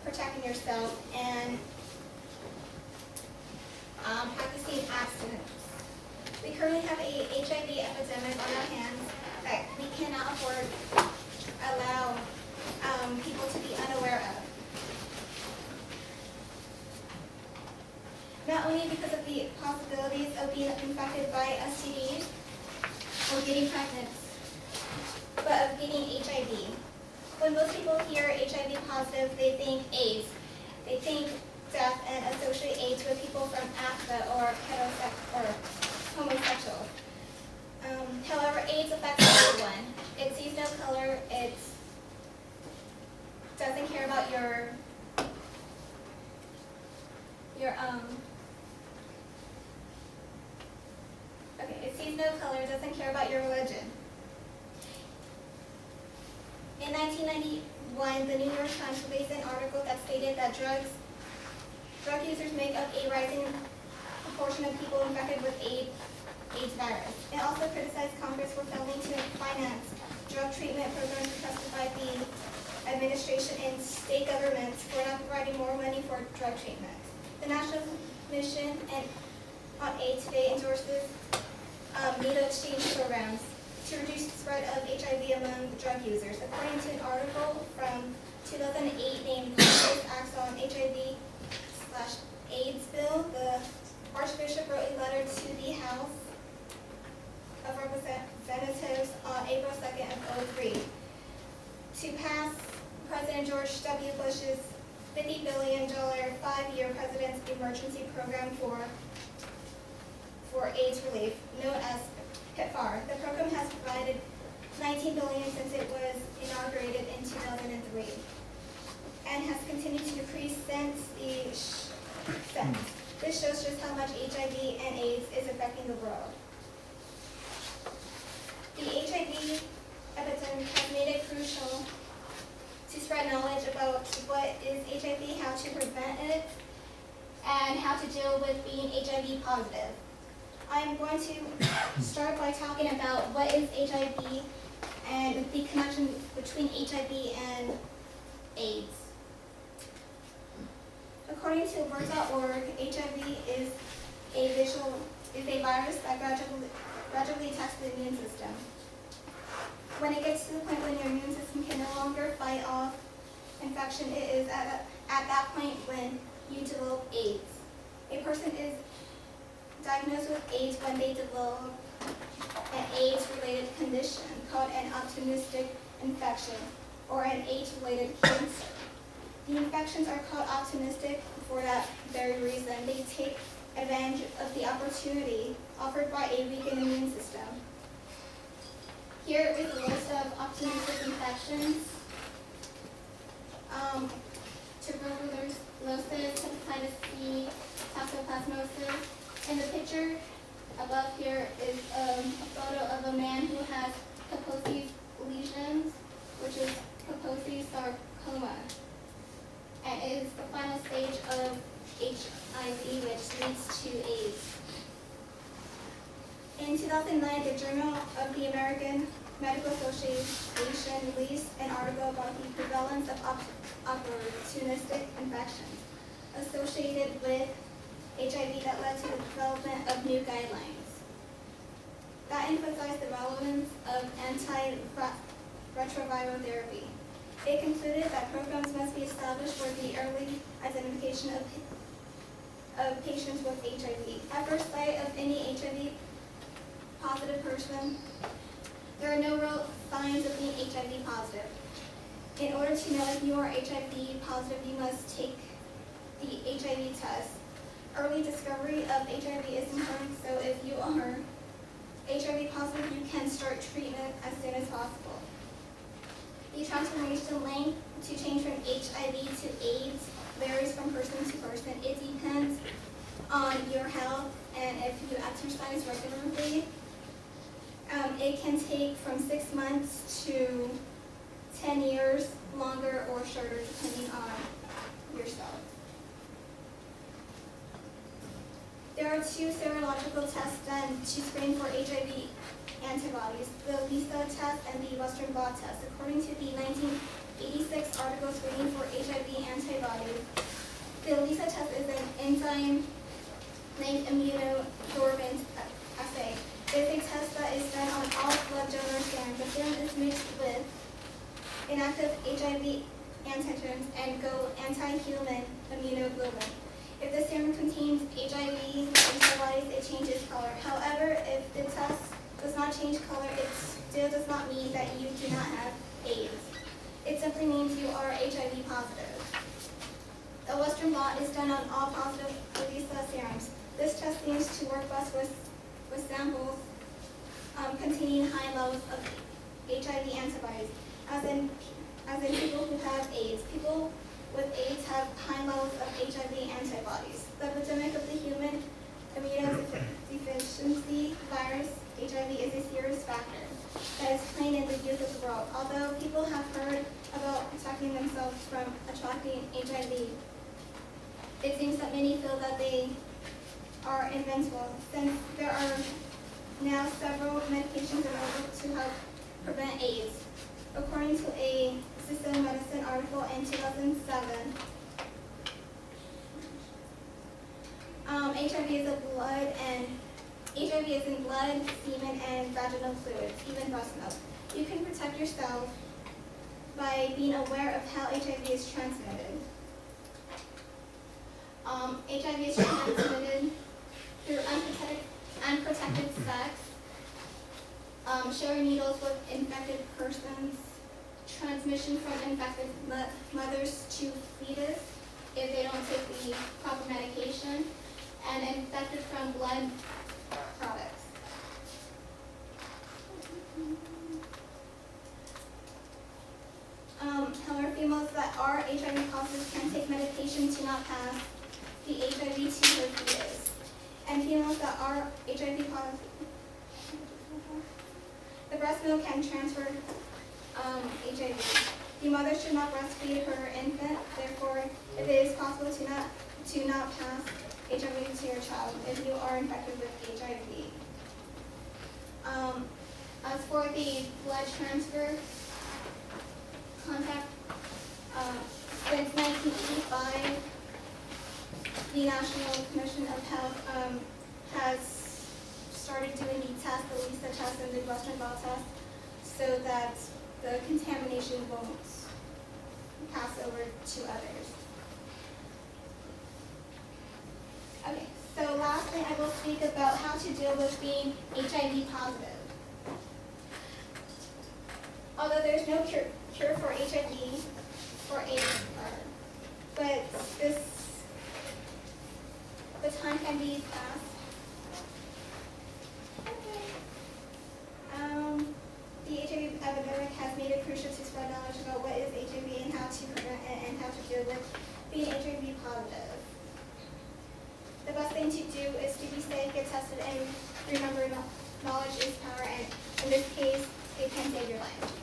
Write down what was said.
protecting yourself and practicing abstinence. We currently have a HIV epidemic on our hands that we cannot afford allow people to be unaware of. Not only because of the possibilities of being infected by STDs or getting pregnant, but of getting HIV. When most people hear HIV positive, they think AIDS. They think death and associate AIDS with people from Africa or homosexual. However, AIDS affects everyone. It sees no color. It doesn't care about your it sees no color. Doesn't care about your religion. In 1991, the New York Times released an article that stated that drug users make up a rising proportion of people infected with AIDS virus. It also criticized Congress for failing to finance drug treatment programs and justified the administration and state governments for not providing more money for drug treatment. The National Commission on AIDS today endorses needle exchange programs to reduce the spread of HIV among drug users. According to an article from 2008 named Congress Acts on HIV/AIDS Bill, the Archbishop wrote a letter to the House of Representatives on April 2nd of 2003 to pass President George W. Bush's $50 billion 5-year President's Emergency Program for AIDS relief, known as PEPFAR. The program has provided $19 billion since it was inaugurated in 2003 and has continued to decrease since This shows just how much HIV and AIDS is affecting the world. The HIV epidemic has made it crucial to spread knowledge about what is HIV, how to prevent it, and how to deal with being HIV positive. I'm going to start by talking about what is HIV and the connection between HIV and AIDS. According to Word.org, HIV is a virus that gradually attacks the immune system. When it gets to the point when your immune system can no longer fight off infection, it is at that point when you develop AIDS. A person is diagnosed with AIDS when they develop an AIDS-related condition called an opportunistic infection or an AIDS-related cancer. The infections are called opportunistic for that very reason. They take advantage of the opportunity offered by a weakened immune system. Here is a list of opportunistic infections. Tuberculosis, hepatitis C, toxoplasmosis. In the picture above here is a photo of a man who has Kaposi's lesions, which is Kaposi's sarcoma, and it is the final stage of HIV, which leads to AIDS. In 2009, the Journal of the American Medical Association released an article about the prevalence of opportunistic infections associated with HIV that led to the development of new guidelines that emphasized the relevance of antiretroviral therapy. It concluded that programs must be established for the early identification of patients with HIV. At first sight of any HIV positive person, there are no real signs of being HIV positive. In order to know if you are HIV positive, you must take the HIV test. Early discovery of HIV is important, so if you are HIV positive, you can start treatment as soon as possible. The transformation length to change from HIV to AIDS varies from person to person. It depends on your health and if you exercise regularly. It can take from 6 months to 10 years, longer or shorter, depending on yourself. There are 2 serological tests done to screen for HIV antibodies, the LISA test and the Western blot test. According to the 86 articles screening for HIV antibodies. The ELISA test is an enzyme named M2U00516.MPG. It's a test that is done on all blood donor serum. The serum is mixed with inactive HIV antigens and anti-human immunoglobulin. If the serum contains HIV antibodies, it changes color. However, if the test does not change color, it still does not mean that you do not have AIDS. It simply means you are HIV positive. The Western blot is done on all positive ELISA serums. This test seems to work best with samples containing high levels of HIV antibodies, as in people who have AIDS. People with AIDS have high levels of HIV antibodies. The epidemic of the human immunodeficiency virus, HIV, is a serious factor that is plain in the youth of the world. Although people have heard about protecting themselves from attracting HIV, it seems that many feel that they are invincible, since there are now several medications available to help prevent AIDS. According to a System Medicine article in 2007, HIV is in blood, semen, and vaginal fluids, even breast milk. You can protect yourself by being aware of how HIV is transmitted. HIV is transmitted through unprotected sex, sharing needles with infected persons, transmission from infected mothers to fetus if they don't take the proper medication, and infected from blood products. However, females that are HIV positive can take medication to not pass the HIV to her fetus. And females that are HIV positive, the breast milk can transfer HIV. The mother should not breastfeed her infant. Therefore, if it is possible to not pass HIV to your child if you are infected with HIV. As for the blood transfer contact, since 1985, the National Commission of Health has started doing the test, the ELISA test and the Western blot test, so that the contamination won't pass over to others. Okay, so lastly, I will speak about how to deal with being HIV positive. Although there's no cure for HIV or AIDS, but the time can be fast. Okay. The HIV epidemic has made it crucial to spread knowledge about what is HIV and how to prevent it and how to deal with being HIV positive. The best thing to do is to be safe, get tested, and remember knowledge is power, and in this case, it can save your life.